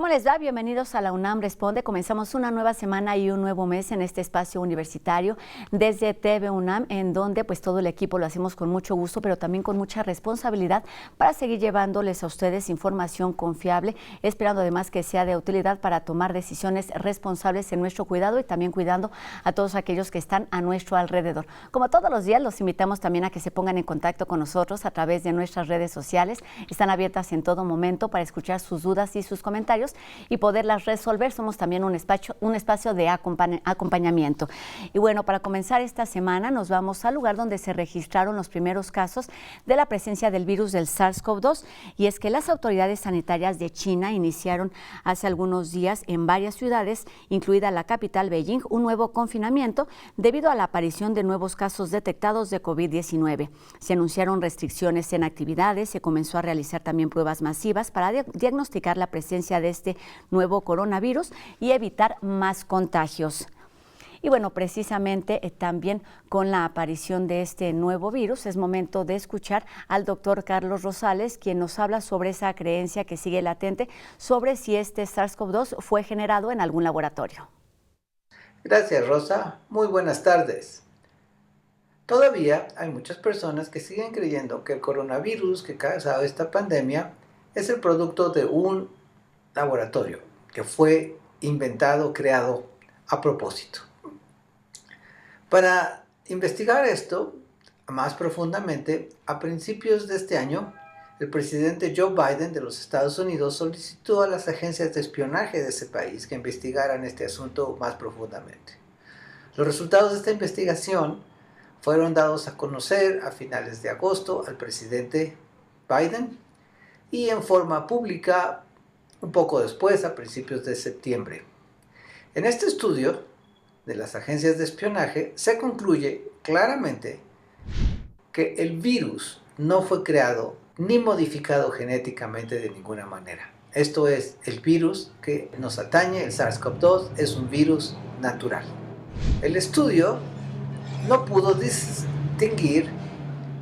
¿Cómo les va? Bienvenidos a la UNAM Responde. Comenzamos una nueva semana y un nuevo mes en este espacio universitario desde TV UNAM, en donde pues todo el equipo lo hacemos con mucho gusto, pero también con mucha responsabilidad para seguir llevándoles a ustedes información confiable, esperando además que sea de utilidad para tomar decisiones responsables en nuestro cuidado y también cuidando a todos aquellos que están a nuestro alrededor. Como todos los días, los invitamos también a que se pongan en contacto con nosotros a través de nuestras redes sociales. Están abiertas en todo momento para escuchar sus dudas y sus comentarios y poderlas resolver. Somos también un espacio de acompañamiento. Y bueno, para comenzar esta semana nos vamos al lugar donde se registraron los primeros casos de la presencia del virus del SARS-CoV-2, y es que las autoridades sanitarias de China iniciaron hace algunos días en varias ciudades, incluida la capital Beijing, un nuevo confinamiento debido a la aparición de nuevos casos detectados de COVID-19. Se anunciaron restricciones en actividades, se comenzó a realizar también pruebas masivas para diagnosticar la presencia de este nuevo coronavirus y evitar más contagios. Y bueno, precisamente también con la aparición de este nuevo virus, es momento de escuchar al doctor Carlos Rosales, quien nos habla sobre esa creencia que sigue latente sobre si este SARS-CoV-2 fue generado en algún laboratorio. Gracias, Rosa. Muy buenas tardes. Todavía hay muchas personas que siguen creyendo que el coronavirus que causa esta pandemia es el producto de un laboratorio que fue inventado, creado a propósito. Para investigar esto más profundamente, a principios de este año, el presidente Joe Biden de los Estados Unidos solicitó a las agencias de espionaje de ese país que investigaran este asunto más profundamente. Los resultados de esta investigación fueron dados a conocer a finales de agosto al presidente Biden y en forma pública un poco después, a principios de septiembre. En este estudio de las agencias de espionaje se concluye claramente que el virus no fue creado ni modificado genéticamente de ninguna manera. Esto es, el virus que nos atañe, el SARS-CoV-2, es un virus natural. El estudio no pudo distinguir,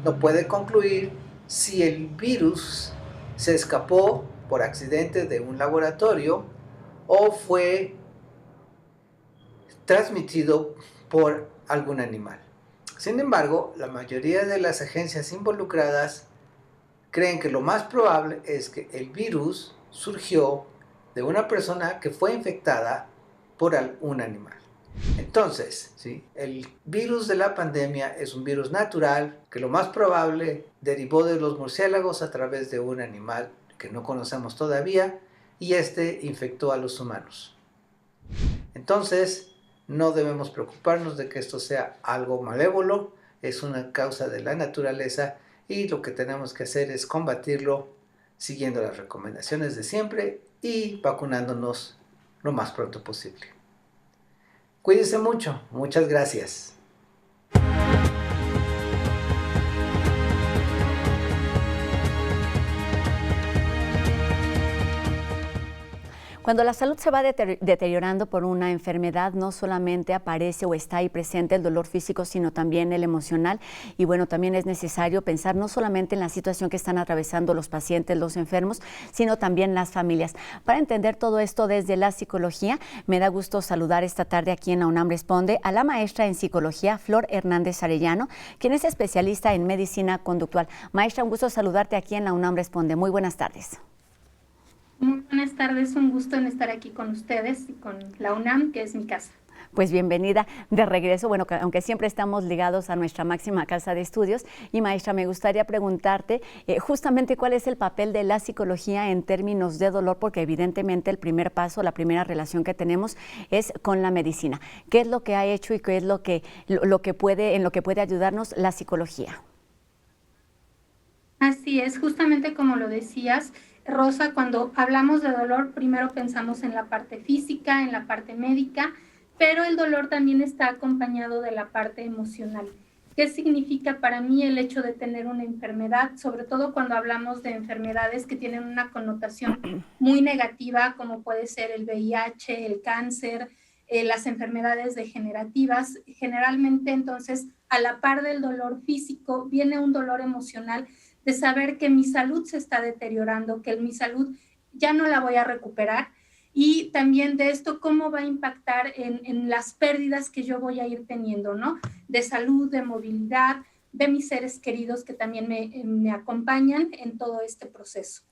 no puede concluir si el virus se escapó por accidente de un laboratorio o fue transmitido por algún animal. Sin embargo, la mayoría de las agencias involucradas creen que lo más probable es que el virus surgió de una persona que fue infectada por un animal. Entonces, ¿sí?, el virus de la pandemia es un virus natural que lo más probable derivó de los murciélagos a través de un animal que no conocemos todavía, y este infectó a los humanos. Entonces, no debemos preocuparnos de que esto sea algo malévolo, es una causa de la naturaleza y lo que tenemos que hacer es combatirlo siguiendo las recomendaciones de siempre y vacunándonos lo más pronto posible. Cuídense mucho, muchas gracias. Cuando la salud se va deteriorando por una enfermedad, no solamente aparece o está ahí presente el dolor físico, sino también el emocional. Y bueno, también es necesario pensar no solamente en la situación que están atravesando los pacientes, los enfermos, sino también las familias. Para entender todo esto desde la psicología, me da gusto saludar esta tarde aquí en la UNAM Responde a la maestra en psicología, Flor Hernández Arellano, quien es especialista en medicina conductual. Maestra, un gusto saludarte aquí en la UNAM Responde. Muy buenas tardes. Muy buenas tardes, un gusto en estar aquí con ustedes y con la UNAM, que es mi casa. Pues bienvenida de regreso, bueno, aunque siempre estamos ligados a nuestra máxima casa de estudios. Y maestra, me gustaría preguntarte justamente cuál es el papel de la psicología en términos de dolor, porque evidentemente el primer paso, la primera relación que tenemos es con la medicina. ¿Qué es lo que ha hecho y qué es lo que puede ayudarnos la psicología? Así es, justamente como lo decías, Rosa, cuando hablamos de dolor, primero pensamos en la parte física, en la parte médica, pero el dolor también está acompañado de la parte emocional. ¿Qué significa para mí el hecho de tener una enfermedad? Sobre todo cuando hablamos de enfermedades que tienen una connotación muy negativa, como puede ser el VIH, el cáncer, las enfermedades degenerativas. Generalmente, entonces, a la par del dolor físico, viene un dolor emocional de saber que mi salud se está deteriorando, que mi salud ya no la voy a recuperar y también de esto cómo va a impactar en las pérdidas que yo voy a ir teniendo, ¿no? De salud, de movilidad, de mis seres queridos que también me acompañan en todo este proceso.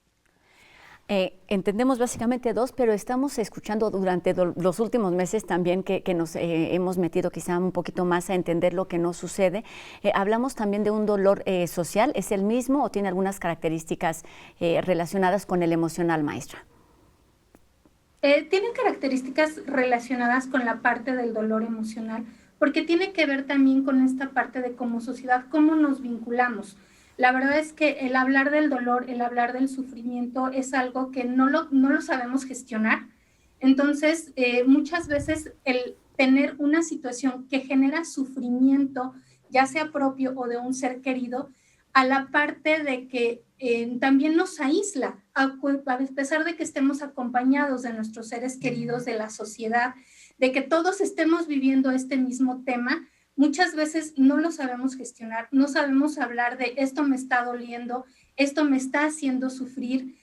Entendemos básicamente dos, pero estamos escuchando durante los últimos meses también que nos hemos metido quizá un poquito más a entender lo que nos sucede. Hablamos también de un dolor social. ¿Es el mismo o tiene algunas características relacionadas con el emocional, maestra? Tienen características relacionadas con la parte del dolor emocional, porque tiene que ver también con esta parte de como sociedad, cómo nos vinculamos. La verdad es que el hablar del dolor, el hablar del sufrimiento es algo que no lo sabemos gestionar. Entonces, muchas veces el tener una situación que genera sufrimiento, ya sea propio o de un ser querido, a la parte de que también nos aísla, a pesar de que estemos acompañados de nuestros seres queridos, de la sociedad, de que todos estemos viviendo este mismo tema. Muchas veces no lo sabemos gestionar, no sabemos hablar de esto me está doliendo, esto me está haciendo sufrir,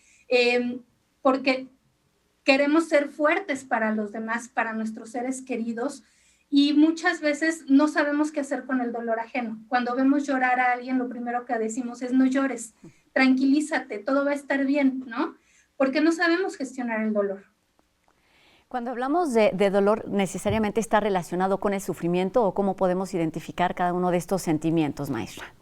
porque queremos ser fuertes para los demás, para nuestros seres queridos, y muchas veces no sabemos qué hacer con el dolor ajeno. Cuando vemos llorar a alguien, lo primero que decimos es no llores, tranquilízate, todo va a estar bien, ¿no? Porque no sabemos gestionar el dolor. Cuando hablamos de dolor, ¿necesariamente está relacionado con el sufrimiento o cómo podemos identificar cada uno de estos sentimientos, maestra?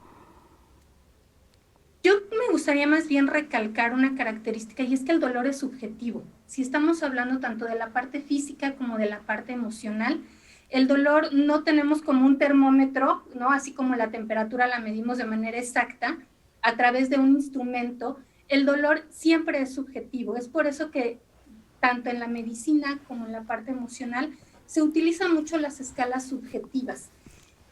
Yo me gustaría más bien recalcar una característica y es que el dolor es subjetivo. Si estamos hablando tanto de la parte física como de la parte emocional, el dolor no tenemos como un termómetro, ¿no? Así como la temperatura la medimos de manera exacta a través de un instrumento. El dolor siempre es subjetivo. Es por eso que tanto en la medicina como en la parte emocional, se utilizan mucho las escalas subjetivas.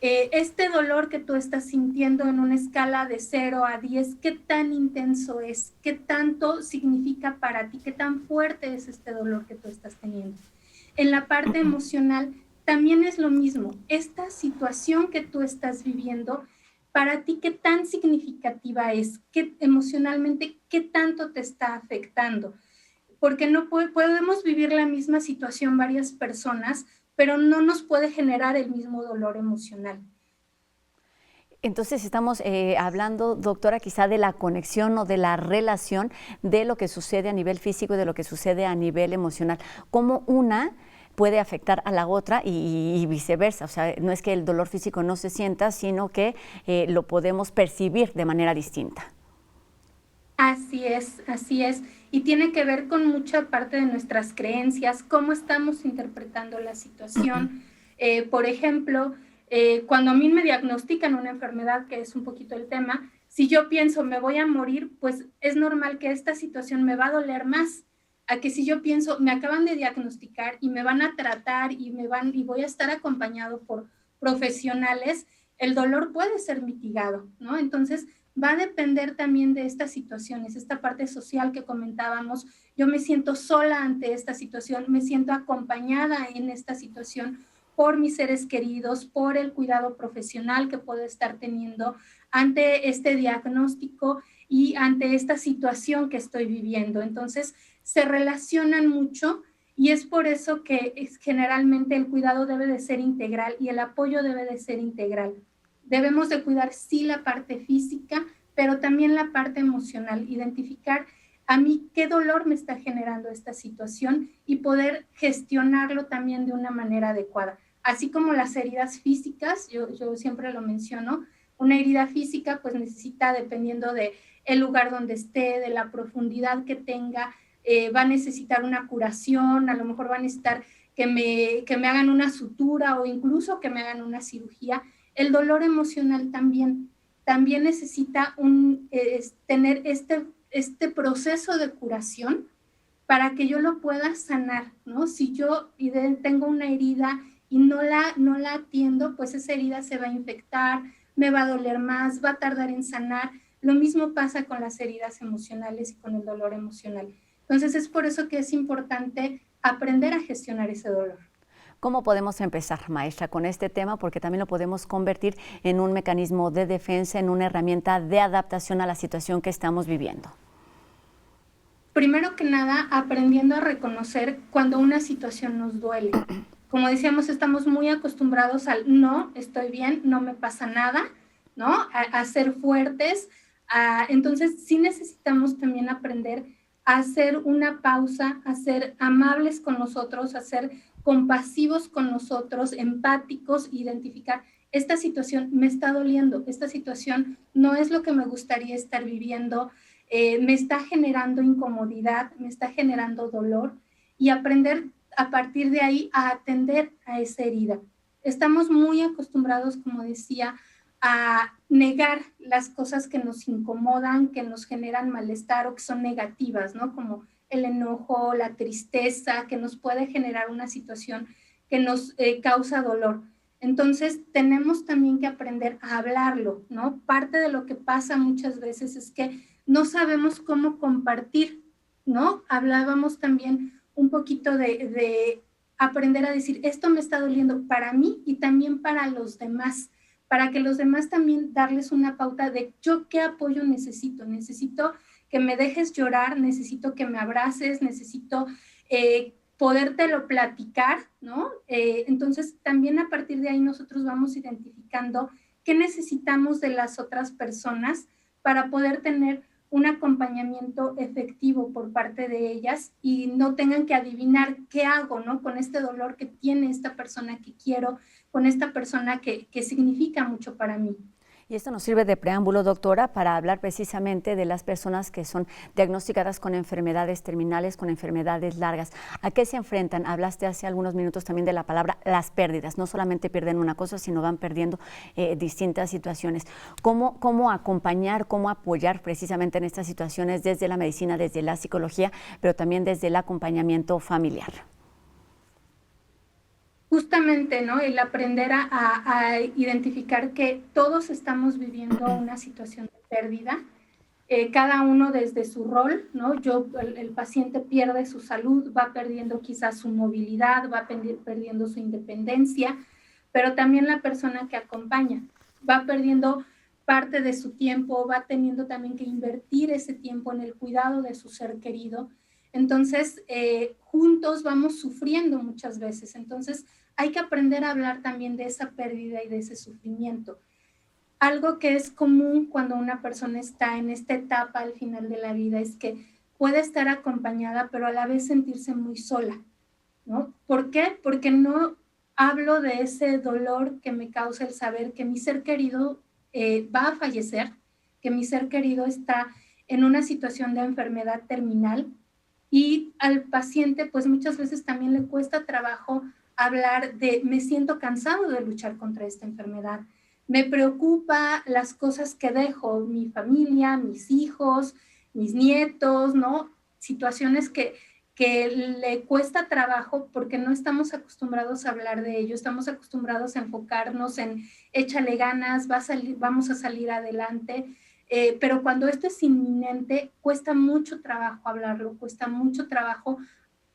Este dolor que tú estás sintiendo en una escala de 0 a 10, ¿qué tan intenso es? ¿Qué tanto significa para ti? ¿Qué tan fuerte es este dolor que tú estás teniendo? En la parte emocional también es lo mismo. Esta situación que tú estás viviendo, para ti, ¿qué tan significativa es? Emocionalmente, ¿qué tanto te está afectando? Porque no podemos vivir la misma situación varias personas, pero no nos puede generar el mismo dolor emocional. Entonces estamos hablando, doctora, quizá de la conexión o de la relación de lo que sucede a nivel físico y de lo que sucede a nivel emocional. ¿Cómo una puede afectar a la otra y viceversa? O sea, no es que el dolor físico no se sienta, sino que lo podemos percibir de manera distinta. Así es, así es. Y tiene que ver con mucha parte de nuestras creencias, cómo estamos interpretando la situación. Por ejemplo, cuando a mí me diagnostican una enfermedad, que es un poquito el tema, si yo pienso me voy a morir, pues es normal que esta situación me va a doler más a que si yo pienso me acaban de diagnosticar y me van a tratar y voy a estar acompañado por profesionales, el dolor puede ser mitigado, ¿no? Entonces, va a depender también de estas situaciones, esta parte social que comentábamos. Yo me siento sola ante esta situación, me siento acompañada en esta situación por mis seres queridos, por el cuidado profesional que puedo estar teniendo ante este diagnóstico y ante esta situación que estoy viviendo. Entonces, se relacionan mucho y es por eso que generalmente el cuidado debe de ser integral y el apoyo debe de ser integral. Debemos de cuidar sí la parte física, pero también la parte emocional, identificar a mí qué dolor me está generando esta situación y poder gestionarlo también de una manera adecuada. Así como las heridas físicas, yo siempre lo menciono, una herida física pues necesita, dependiendo de el lugar donde esté, de la profundidad que tenga, va a necesitar una curación, a lo mejor va a necesitar que me hagan una sutura o incluso que me hagan una cirugía. El dolor emocional también necesita tener este proceso de curación para que yo lo pueda sanar, ¿no? Si yo tengo una herida y no la atiendo, pues esa herida se va a infectar, me va a doler más, va a tardar en sanar. Lo mismo pasa con las heridas emocionales y con el dolor emocional. Entonces es por eso que es importante aprender a gestionar ese dolor. ¿Cómo podemos empezar, maestra, con este tema? Porque también lo podemos convertir en un mecanismo de defensa, en una herramienta de adaptación a la situación que estamos viviendo. primero que nada, aprendiendo a reconocer cuando una situación nos duele. Como decíamos, estamos muy acostumbrados al no, estoy bien, no me pasa nada, ¿no? A ser fuertes. Entonces, sí necesitamos también aprender a hacer una pausa, a ser amables con nosotros, a ser compasivos con nosotros, empáticos, identificar, esta situación me está doliendo, esta situación no es lo que me gustaría estar viviendo, me está generando incomodidad, me está generando dolor, y aprender a partir de ahí a atender a esa herida. Estamos muy acostumbrados, como decía, a negar las cosas que nos incomodan, que nos generan malestar o que son negativas, ¿no? Como el enojo, la tristeza, que nos puede generar una situación que nos causa dolor. Entonces, tenemos también que aprender a hablarlo, ¿no? Parte de lo que pasa muchas veces es que no sabemos cómo compartir, ¿no? Hablábamos también un poquito de aprender a decir, esto me está doliendo para mí y también para los demás, para que los demás también darles una pauta de yo qué apoyo necesito. Necesito que me dejes llorar, necesito que me abraces, necesito podértelo platicar, ¿no? Entonces, también a partir de ahí nosotros vamos identificando qué necesitamos de las otras personas para poder tener un acompañamiento efectivo por parte de ellas y no tengan que adivinar qué hago, ¿no? Con este dolor que tiene esta persona que quiero, con esta persona que significa mucho para mí. Y esto nos sirve de preámbulo, doctora, para hablar precisamente de las personas que son diagnosticadas con enfermedades terminales, con enfermedades largas. ¿A qué se enfrentan? Hablaste hace algunos minutos también de la palabra las pérdidas. No solamente pierden una cosa, sino van perdiendo distintas situaciones. ¿Cómo acompañar, cómo apoyar precisamente en estas situaciones desde la medicina, desde la psicología, pero también desde el acompañamiento familiar? Justamente, ¿no? El aprender a identificar que todos estamos viviendo una situación de pérdida, cada uno desde su rol, ¿no? El paciente pierde su salud, va perdiendo quizás su movilidad, va perdiendo su independencia, pero también la persona que acompaña va perdiendo parte de su tiempo, va teniendo también que invertir ese tiempo en el cuidado de su ser querido. Entonces, juntos vamos sufriendo muchas veces. Entonces, hay que aprender a hablar también de esa pérdida y de ese sufrimiento. Algo que es común cuando una persona está en esta etapa al final de la vida es que puede estar acompañada, pero a la vez sentirse muy sola, ¿no? ¿Por qué? Porque no hablo de ese dolor que me causa el saber que mi ser querido va a fallecer, que mi ser querido está en una situación de enfermedad terminal, y al paciente pues muchas veces también le cuesta trabajo hablar de me siento cansado de luchar contra esta enfermedad, me preocupa las cosas que dejo, mi familia, mis hijos, mis nietos, ¿no? Situaciones que le cuesta trabajo porque no estamos acostumbrados a hablar de ello, estamos acostumbrados a enfocarnos en échale ganas, vamos a salir adelante, pero cuando esto es inminente, cuesta mucho trabajo hablarlo, cuesta mucho trabajo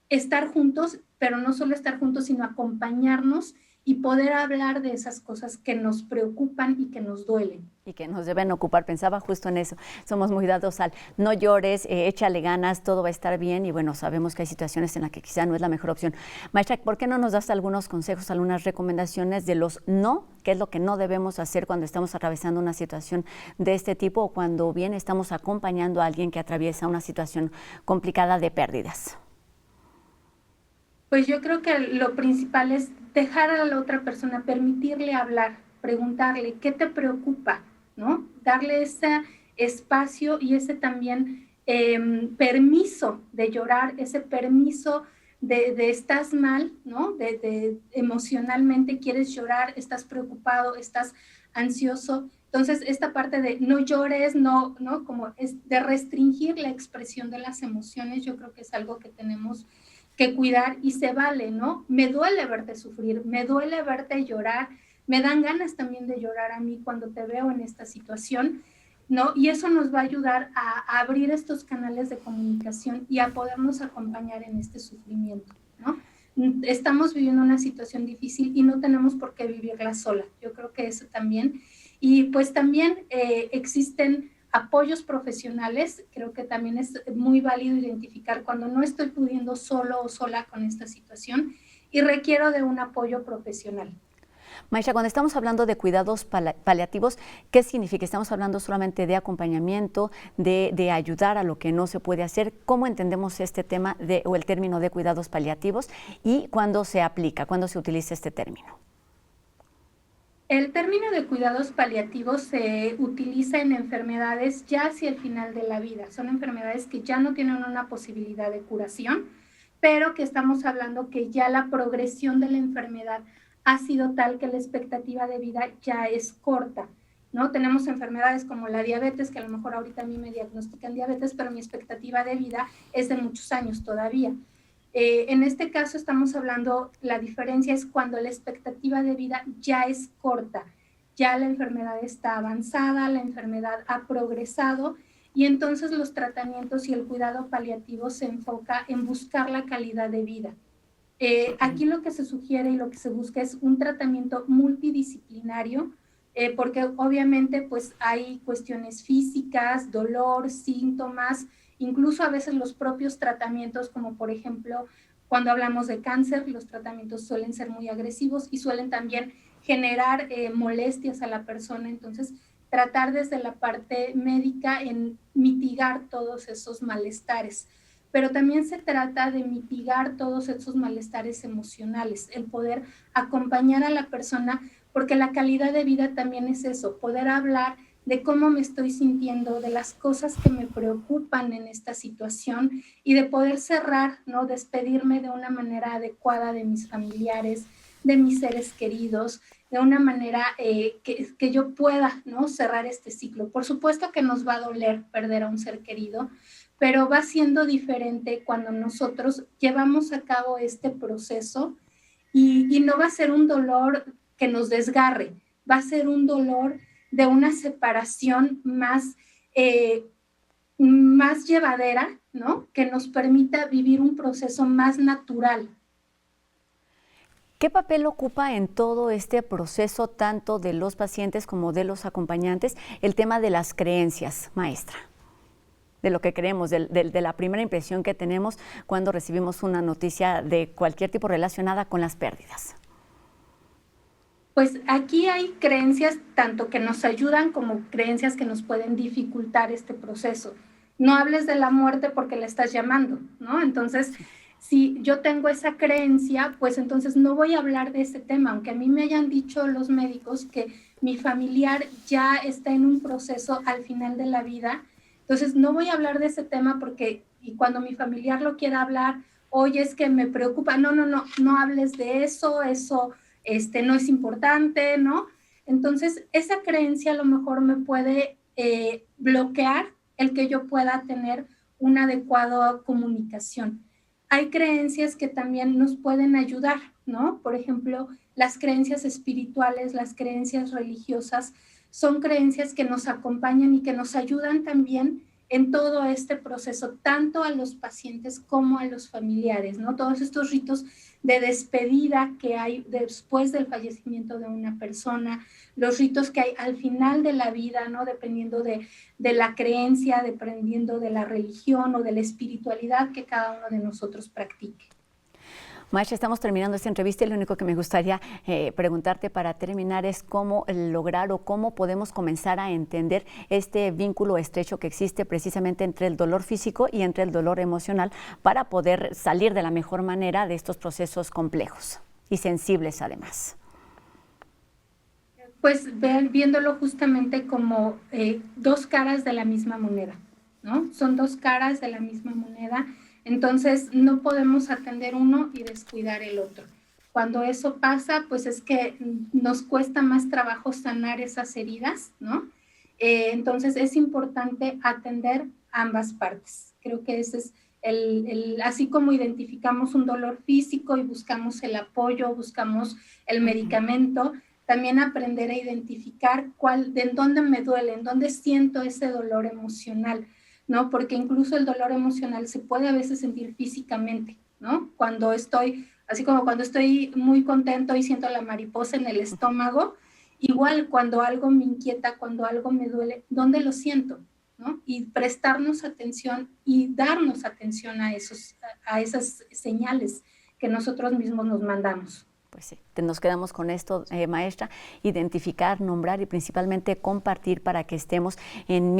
estar juntos, pero no solo estar juntos, sino acompañarnos y poder hablar de esas cosas que nos preocupan y que nos duelen. Y que nos deben ocupar. Pensaba justo en eso. Somos muy dados al no llores, échale ganas, todo va a estar bien. Y bueno, sabemos que hay situaciones en las que quizá no es la mejor opción. Maestra, ¿por qué no nos das algunos consejos, algunas recomendaciones de los no? ¿Qué es lo que no debemos hacer cuando estamos atravesando una situación de este tipo o cuando bien estamos acompañando a alguien que atraviesa una situación complicada de pérdidas? Pues yo creo que lo principal es dejar a la otra persona, permitirle hablar, preguntarle qué te preocupa, ¿no? Darle ese espacio y ese también permiso de llorar, ese permiso de estás mal, ¿no? De emocionalmente quieres llorar, estás preocupado, estás ansioso. Entonces, esta parte de no llores, no, como es de restringir la expresión de las emociones, yo creo que es algo que tenemos que cuidar y se vale, ¿no? Me duele verte sufrir, me duele verte llorar, me dan ganas también de llorar a mí cuando te veo en esta situación, ¿no? Y eso nos va a ayudar a abrir estos canales de comunicación y a podernos acompañar en este sufrimiento, ¿no? Estamos viviendo una situación difícil y no tenemos por qué vivirla sola. Yo creo que eso también. Y pues también existen apoyos profesionales. Creo que también es muy válido identificar cuando no estoy pudiendo solo o sola con esta situación y requiero de un apoyo profesional. Maestra, cuando estamos hablando de cuidados paliativos, ¿qué significa? ¿Estamos hablando solamente de acompañamiento, de ayudar a lo que no se puede hacer? ¿Cómo entendemos este tema o el término de cuidados paliativos y cuándo se aplica, cuándo se utiliza este término? El término de cuidados paliativos se utiliza en enfermedades ya hacia el final de la vida. Son enfermedades que ya no tienen una posibilidad de curación, pero que estamos hablando que ya la progresión de la enfermedad ha sido tal que la expectativa de vida ya es corta, ¿no? Tenemos enfermedades como la diabetes, que a lo mejor ahorita a mí me diagnostican diabetes, pero mi expectativa de vida es de muchos años todavía. En este caso estamos hablando, la diferencia es cuando la expectativa de vida ya es corta, ya la enfermedad está avanzada, la enfermedad ha progresado y entonces los tratamientos y el cuidado paliativo se enfoca en buscar la calidad de vida. Aquí lo que se sugiere y lo que se busca es un tratamiento multidisciplinario, porque obviamente pues hay cuestiones físicas, dolor, síntomas, incluso a veces los propios tratamientos, como por ejemplo cuando hablamos de cáncer, los tratamientos suelen ser muy agresivos y suelen también generar molestias a la persona. Entonces, tratar desde la parte médica en mitigar todos esos malestares. Pero también se trata de mitigar todos esos malestares emocionales, el poder acompañar a la persona, porque la calidad de vida también es eso, poder hablar de cómo me estoy sintiendo, de las cosas que me preocupan en esta situación y de poder cerrar, ¿no? Despedirme de una manera adecuada de mis familiares, de mis seres queridos, de una manera que yo pueda, ¿no? Cerrar este ciclo. Por supuesto que nos va a doler perder a un ser querido, pero va siendo diferente cuando nosotros llevamos a cabo este proceso y no va a ser un dolor que nos desgarre, va a ser un dolor de una separación más llevadera, ¿no? Que nos permita vivir un proceso más natural. ¿Qué papel ocupa en todo este proceso, tanto de los pacientes como de los acompañantes, el tema de las creencias, maestra? De lo que creemos, de la primera impresión que tenemos cuando recibimos una noticia de cualquier tipo relacionada con las pérdidas. Pues aquí hay creencias tanto que nos ayudan como creencias que nos pueden dificultar este proceso. No hables de la muerte porque la estás llamando, ¿no? Entonces, si yo tengo esa creencia, pues entonces no voy a hablar de ese tema, aunque a mí me hayan dicho los médicos que mi familiar ya está en un proceso al final de la vida. Entonces, no voy a hablar de ese tema porque, y cuando mi familiar lo quiera hablar, oye, es que me preocupa, no hables de eso no es importante, ¿no? Entonces, esa creencia a lo mejor me puede bloquear el que yo pueda tener una adecuada comunicación. Hay creencias que también nos pueden ayudar, ¿no? Por ejemplo, las creencias espirituales, las creencias religiosas, son creencias que nos acompañan y que nos ayudan también en todo este proceso, tanto a los pacientes como a los familiares, ¿no? Todos estos ritos de despedida que hay después del fallecimiento de una persona, los ritos que hay al final de la vida, ¿no? Dependiendo de la creencia, dependiendo de la religión o de la espiritualidad que cada uno de nosotros practique. Maestra, estamos terminando esta entrevista y lo único que me gustaría preguntarte para terminar es cómo lograr o cómo podemos comenzar a entender este vínculo estrecho que existe precisamente entre el dolor físico y entre el dolor emocional para poder salir de la mejor manera de estos procesos complejos y sensibles además. Pues viéndolo justamente como dos caras de la misma moneda, ¿no? Son dos caras de la misma moneda. Entonces, no podemos atender uno y descuidar el otro. Cuando eso pasa, pues es que nos cuesta más trabajo sanar esas heridas, ¿no? Entonces, es importante atender ambas partes. Creo que ese es así como identificamos un dolor físico y buscamos el apoyo, buscamos el medicamento, también aprender a identificar en dónde me duele, en dónde siento ese dolor emocional, ¿no? Porque incluso el dolor emocional se puede a veces sentir físicamente, ¿no? Así como cuando estoy muy contento y siento la mariposa en el estómago, igual cuando algo me inquieta, cuando algo me duele, ¿dónde lo siento? ¿no? Y prestarnos atención y darnos atención a esas señales que nosotros mismos nos mandamos. Pues sí, nos quedamos con esto, maestra, identificar, nombrar y principalmente compartir para que estemos en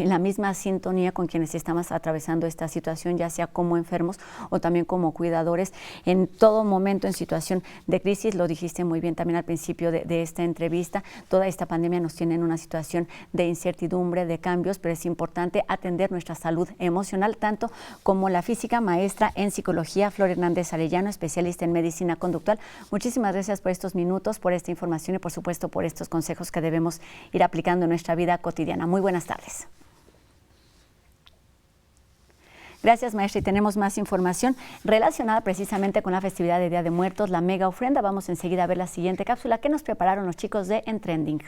la misma sintonía con quienes estamos atravesando esta situación, ya sea como enfermos o también como cuidadores, en todo momento en situación de crisis. Lo dijiste muy bien también al principio de esta entrevista, toda esta pandemia nos tiene en una situación de incertidumbre, de cambios, pero es importante atender nuestra salud emocional, tanto como la física. Maestra en psicología, Flor Hernández Arellano, especialista en medicina conductual. Muchísimas gracias por estos minutos, por esta información y por supuesto por estos consejos que debemos ir aplicando en nuestra vida cotidiana. Muy buenas tardes. Gracias, maestra. Y tenemos más información relacionada precisamente con la festividad de Día de Muertos, la mega ofrenda. Vamos enseguida a ver la siguiente cápsula que nos prepararon los chicos de En Trending.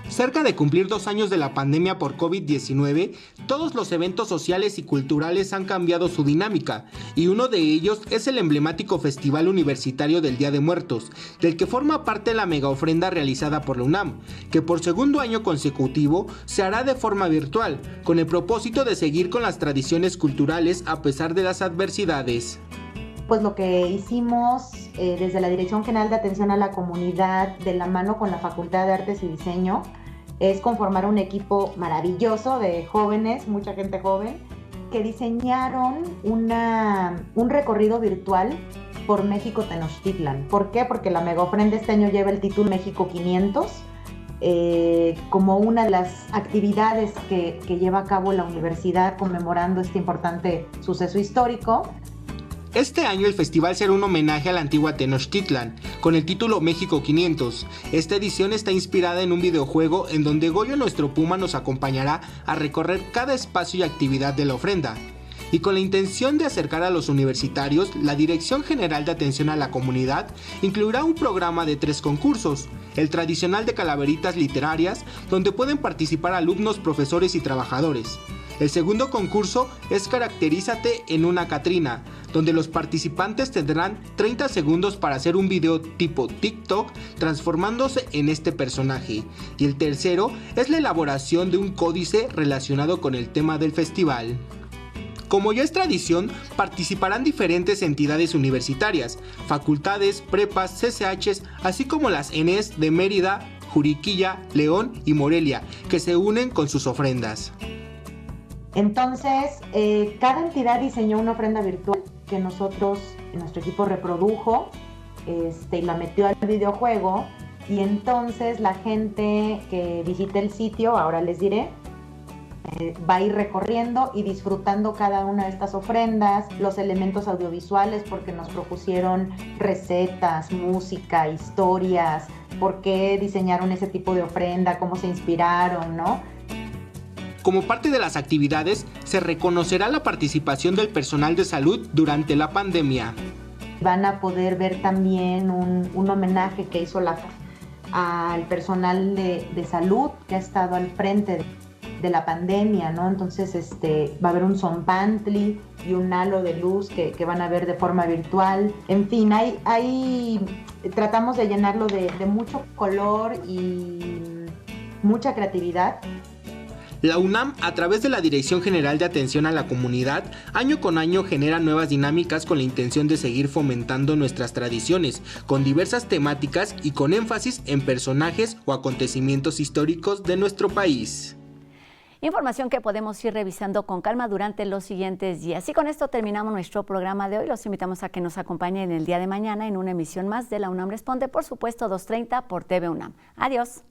Cerca de cumplir 2 años de la pandemia por COVID-19, todos los eventos sociales y culturales han cambiado su dinámica, y uno de ellos es el emblemático Festival Universitario del Día de Muertos, del que forma parte la mega ofrenda realizada por la UNAM, que por segundo año consecutivo se hará de forma virtual, con el propósito de seguir con las tradiciones culturales a pesar de las adversidades. Pues lo que hicimos desde la Dirección General de Atención a la Comunidad, de la mano con la Facultad de Artes y Diseño, es conformar un equipo maravilloso de jóvenes, mucha gente joven, que diseñaron un recorrido virtual por México Tenochtitlan. ¿Por qué? Porque la mega ofrenda este año lleva el título México 500, como una de las actividades que lleva a cabo la universidad conmemorando este importante suceso histórico. Este año el festival será un homenaje a la antigua Tenochtitlan, con el título México 500. Esta edición está inspirada en un videojuego en donde Goyo, nuestro puma, nos acompañará a recorrer cada espacio y actividad de la ofrenda. Y con la intención de acercar a los universitarios, la Dirección General de Atención a la Comunidad incluirá un programa de 3 concursos. El tradicional de calaveritas literarias, donde pueden participar alumnos, profesores y trabajadores. El segundo concurso es Caracterízate en una Catrina, donde los participantes tendrán 30 segundos para hacer un video tipo TikTok transformándose en este personaje. Y el tercero es la elaboración de un códice relacionado con el tema del festival. Como ya es tradición, participarán diferentes entidades universitarias, facultades, prepas, CCHs, así como las ENES de Mérida, Juriquilla, León y Morelia, que se unen con sus ofrendas. Entonces, cada entidad diseñó una ofrenda virtual que nuestro equipo reprodujo y la metió al videojuego, y entonces la gente que visite el sitio, ahora les diré, va a ir recorriendo y disfrutando cada una de estas ofrendas, los elementos audiovisuales, porque nos propusieron recetas, música, historias, por qué diseñaron ese tipo de ofrenda, cómo se inspiraron, ¿no? Como parte de las actividades, se reconocerá la participación del personal de salud durante la pandemia. Van a poder ver también un homenaje que hizo al personal de salud que ha estado al frente de la pandemia, ¿no? Entonces va a haber un zompantli y un halo de luz que van a ver de forma virtual. En fin, tratamos de llenarlo de mucho color y mucha creatividad. La UNAM, a través de la Dirección General de Atención a la Comunidad, año con año genera nuevas dinámicas con la intención de seguir fomentando nuestras tradiciones, con diversas temáticas y con énfasis en personajes o acontecimientos históricos de nuestro país. Información que podemos ir revisando con calma durante los siguientes días. Y con esto terminamos nuestro programa de hoy. Los invitamos a que nos acompañen el día de mañana en una emisión más de La UNAM Responde, por supuesto 2:30 por TV UNAM. Adiós.